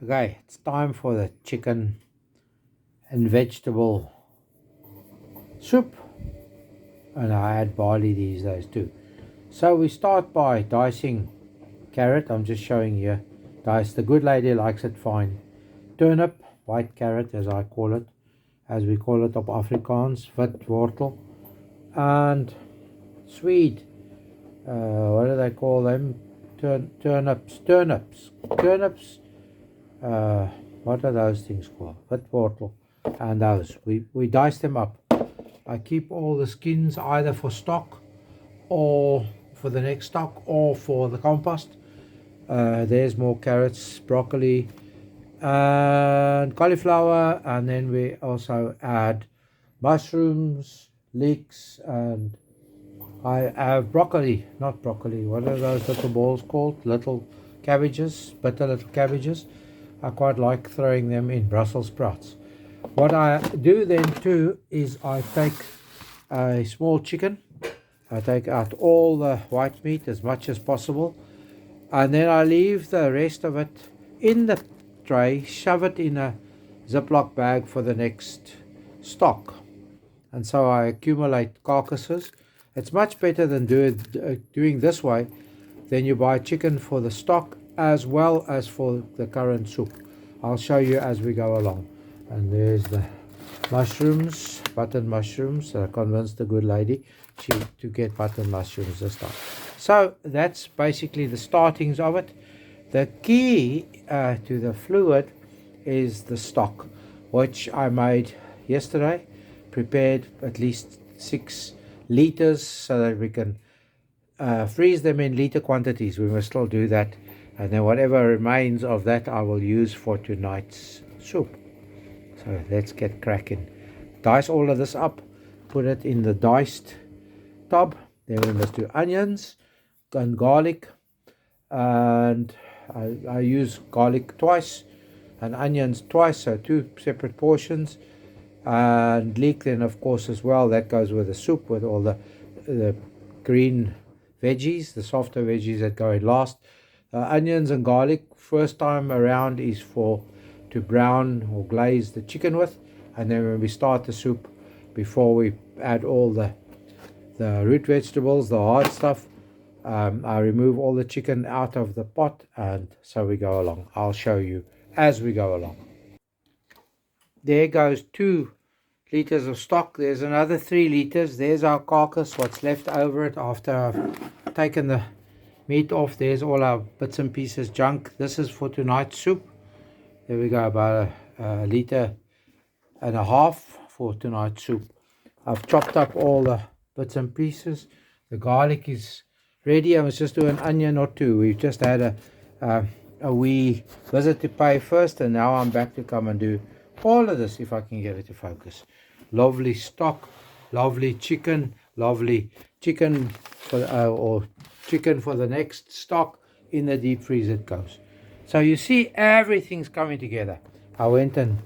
Okay, it's time for the chicken and vegetable soup, and I add barley these days too. So we start by dicing carrot. I'm just showing you. Dice. The good lady likes it fine. Turnip, white carrot as I call it, as we call it op Afrikaans, witwortel, and Swede. What do they call them? Turnips. Uh, what are those things called? Witwortel, and those. We dice them up. I keep all the skins either for stock or for the next stock or for the compost. There's more carrots, broccoli, and cauliflower, and then we also add mushrooms, leeks, and I have broccoli, not broccoli. What are those little balls called? Little cabbages, bitter little cabbages. I quite like throwing them in Brussels sprouts. What I do then too is I take a small chicken. I take out all the white meat as much as possible, and then I leave the rest of it in the tray, shove it in a Ziploc bag for the next stock. And so I accumulate carcasses. It's much better than doing this way. Then you buy chicken for the stock as well as for the current soup. I'll show you as we go along. And there's the mushrooms, button mushrooms. I convinced the good lady to get button mushrooms this time. So that's basically the startings of it. The key to the fluid is the stock, which I made yesterday. Prepared at least 6 liters so that we can freeze them in liter quantities. We must still do that, and then whatever remains of that I will use for tonight's soup. So let's get cracking. Dice all of this up, put it in the diced tub. Then we must do onions and garlic, and I use garlic twice and onions twice, so 2 separate portions. And leek then of course as well, that goes with the soup, with all the green veggies, the softer veggies that go in last. Onions and garlic first time around is to brown or glaze the chicken with, and then when we start the soup, before we add all the root vegetables, the hard stuff, I remove all the chicken out of the pot, and so we go along. I'll show you as we go along. There goes 2 liters of stock. There's another 3 liters. There's our carcass, what's left over it after I've taken the meat off. There's all our bits and pieces, junk. This is for tonight's soup. There we go, about a liter and a half for tonight's soup. I've chopped up all the bits and pieces. The garlic is ready. I must just do an onion or 2. We've just had a wee visit to pay first, and now I'm back to come and do all of this, if I can get it to focus. Lovely stock, lovely chicken for or chicken for the next stock. In the deep freeze it goes. So you see, everything's coming together. I went and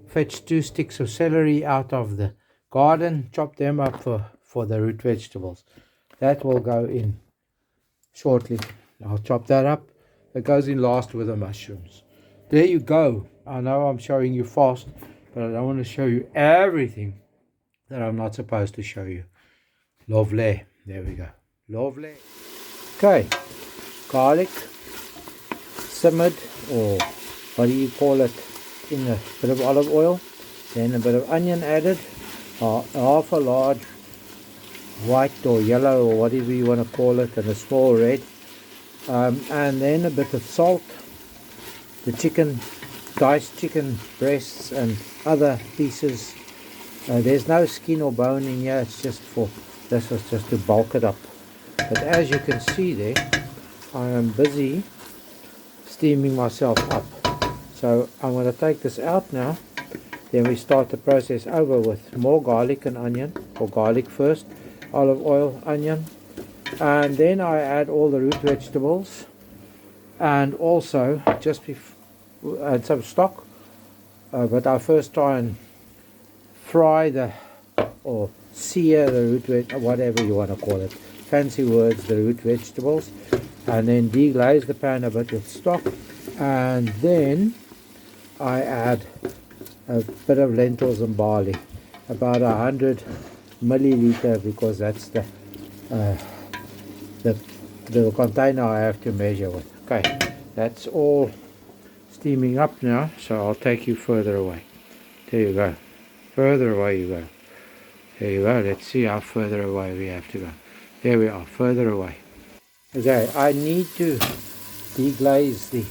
fetched 2 sticks of celery out of the garden, chopped them up for the root vegetables. That will go in shortly. I'll chop that up. It goes in last with the mushrooms. There you go. I know I'm showing you fast, but I don't want to show you everything that I'm not supposed to show you. Lovely. There we go. Lovely. Okay. Garlic simmered, or what do you call it, in a bit of olive oil. Then a bit of onion added. Half a large white or yellow or whatever you want to call it, and a small red. And then a bit of salt. The chicken, diced chicken breasts and other pieces. There's no skin or bone in here. It's just this was just to bulk it up. But as you can see there, I am busy steaming myself up. So I'm going to take this out now. Then we start the process over with more garlic and onion, or garlic first, olive oil, onion, and then I add all the root vegetables, and also just add some stock, but I first try and fry or sear the root whatever you want to call it, fancy words, the root vegetables, and then deglaze the pan a bit with stock, and then I add a bit of lentils and barley, about 100 milliliter, because that's the little container I have to measure with. Okay, that's all steaming up now, so I'll take you further away. There you go. Further away you go. There you go. Let's see how further away we have to go. There we are, further away. Okay, I need to deglaze the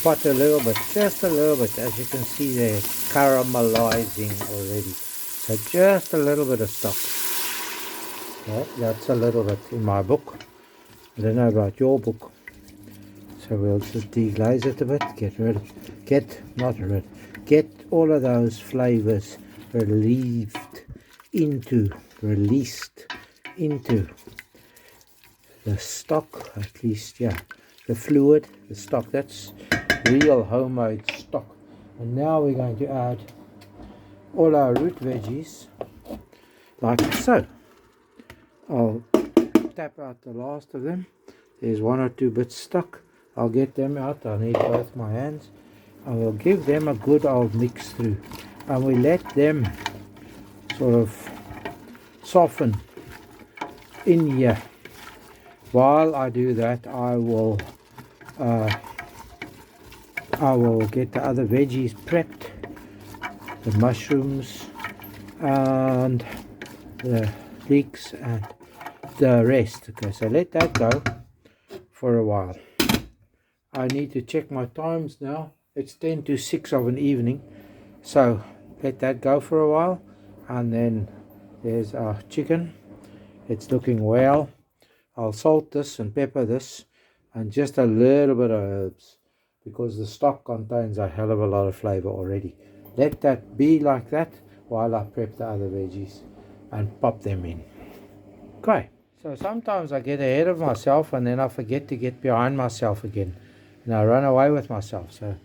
pot a little bit, just a little bit. As you can see there, it's caramelizing already. So just a little bit of stock. Okay, that's a little bit in my book. I don't know about your book. So we'll just deglaze it a bit, get all of those flavors released into the stock, at least, yeah, the fluid, the stock. That's real homemade stock. And now we're going to add all our root veggies like so. I'll tap out the last of them. There's one or two bits stuck. I'll get them out. I need both my hands. I will give them a good old mix through, and we let them sort of soften in here. While I do that, I will get the other veggies prepped, the mushrooms and the leeks and the rest. Okay, so let that go for a while. I need to check my times now. It's 10 to 6 of an evening, so let that go for a while. And then there's our chicken. It's looking well. I'll salt this and pepper this, and just a little bit of herbs, because the stock contains a hell of a lot of flavor already. Let that be like that while I prep the other veggies and pop them in. Okay, so sometimes I get ahead of myself and then I forget to get behind myself again, and I run away with myself. So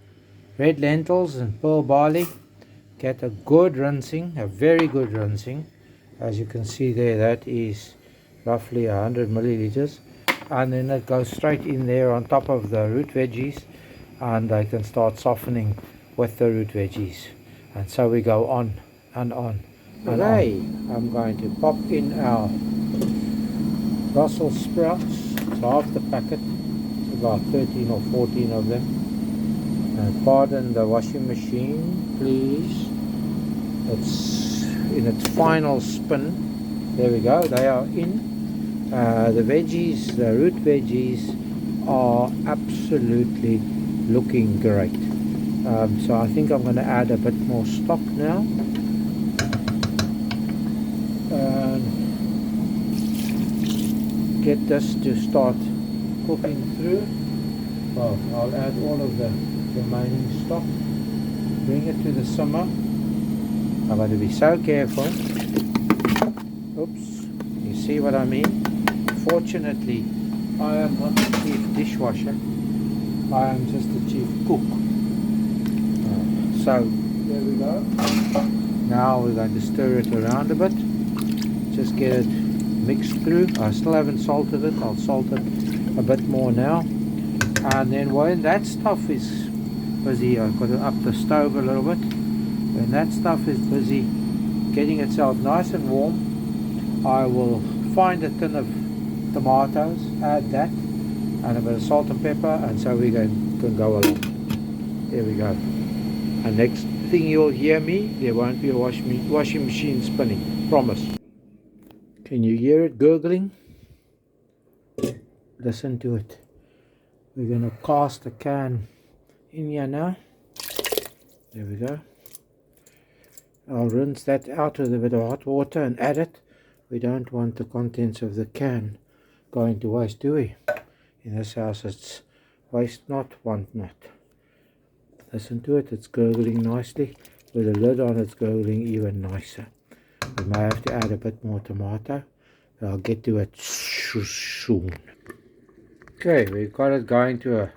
red lentils and pearl barley, get a good rinsing, a very good rinsing. As you can see there, that is roughly 100 milliliters, and then it goes straight in there on top of the root veggies, and they can start softening with the root veggies. And so we go on and on and on. I'm going to pop in our Brussels sprouts. It's half the packet. It's about 13 or 14 of them. And pardon the washing machine, please. It's in its final spin. There we go. They are in. The veggies, the root veggies, are absolutely looking great. So I think I'm going to add a bit more stock now. And get this to start cooking through. Well, I'll add all of the remaining stock. Bring it to the simmer. I'm going to be so careful. Oops. You see what I mean? Fortunately, I am not the chief dishwasher. I am just the chief cook. So, there we go. Now we're going to stir it around a bit. Just get it mixed through. I still haven't salted it. I'll salt it a bit more now. And then when that stuff is busy, I've got to up the stove a little bit. When that stuff is busy getting itself nice and warm, I will find a tin of tomatoes, add that, and a bit of salt and pepper, and so we can go along. There we go. And next thing you'll hear me, there won't be a washing machine spinning. Promise. Can you hear it gurgling? Listen to it. We're going to cast the can in here now. There we go. I'll rinse that out with a bit of hot water and add it. We don't want the contents of the can going to waste, do we? In this house it's waste not, want not. Listen to it, it's gurgling nicely. With the lid on, it's gurgling even nicer. We may have to add a bit more tomato, but I'll get to it soon. Okay, we've got it going to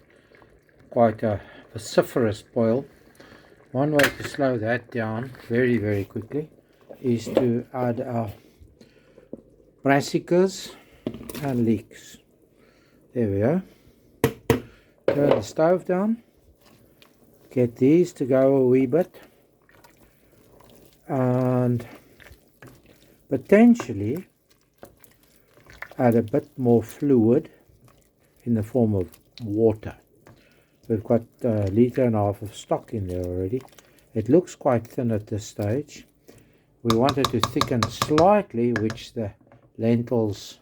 quite a vociferous boil. One way to slow that down very, very quickly is to add our brassicas and leeks. There we are. turn the stove down, get these to go a wee bit, and potentially add a bit more fluid in the form of water. We've got a litre and a half of stock in there already. It looks quite thin at this stage. We want it to thicken slightly, which the lentils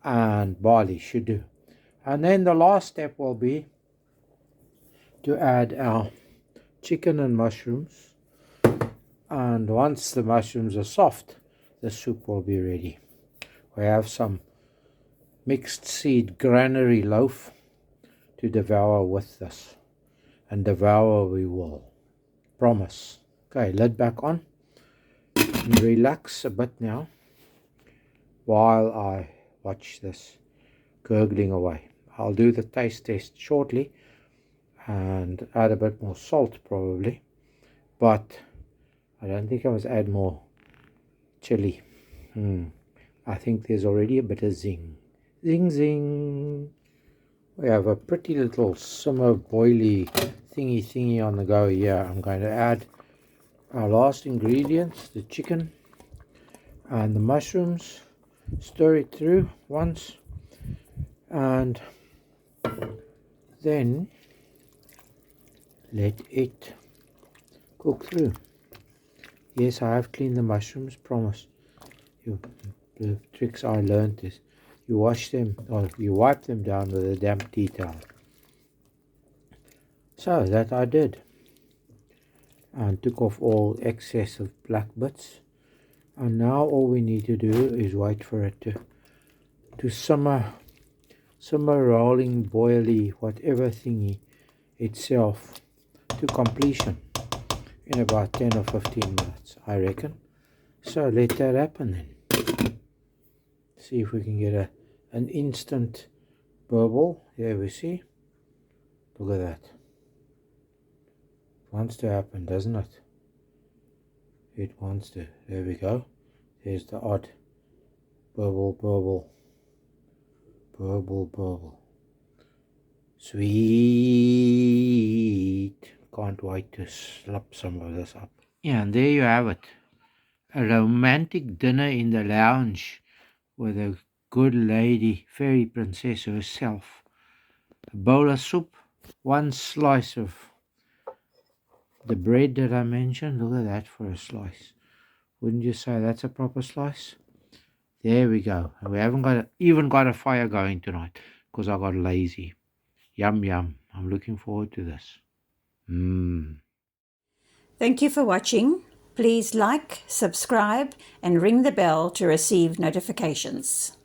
and barley should do. And then the last step will be to add our chicken and mushrooms. And once the mushrooms are soft, the soup will be ready. We have some mixed seed granary loaf to devour with this. And devour we will. Promise. Okay, lid back on. And relax a bit now while I watch this gurgling away. I'll do the taste test shortly and add a bit more salt probably, but I don't think I must add more chili. I think there's already a bit of zing. Zing zing. We have a pretty little simmer boily thingy on the go here. I'm going to add our last ingredients, the chicken and the mushrooms. Stir it through once and then let it cook through. Yes, I have cleaned the mushrooms, promise. The tricks I learned is you wash them, or you wipe them down with a damp tea towel. So that I did, and took off all excess of black bits. And now all we need to do is wait for it to simmer, rolling, boily, whatever thingy itself to completion in about 10 or 15 minutes, I reckon. So let that happen then. See if we can get an instant burble. There we see. Look at that. It wants to happen, doesn't it? It wants to. There we go. There's the odd burble, burble, burble, burble. Sweet. Can't wait to slap some of this up. Yeah, and there you have it. A romantic dinner in the lounge with a good lady, fairy princess herself. A bowl of soup, one slice of the bread that I mentioned. Look at that for a slice. Wouldn't you say that's a proper slice? There we go. And we haven't even got a fire going tonight because I got lazy. Yum, yum. I'm looking forward to this. Thank you for watching. Please like, subscribe, and ring the bell to receive notifications.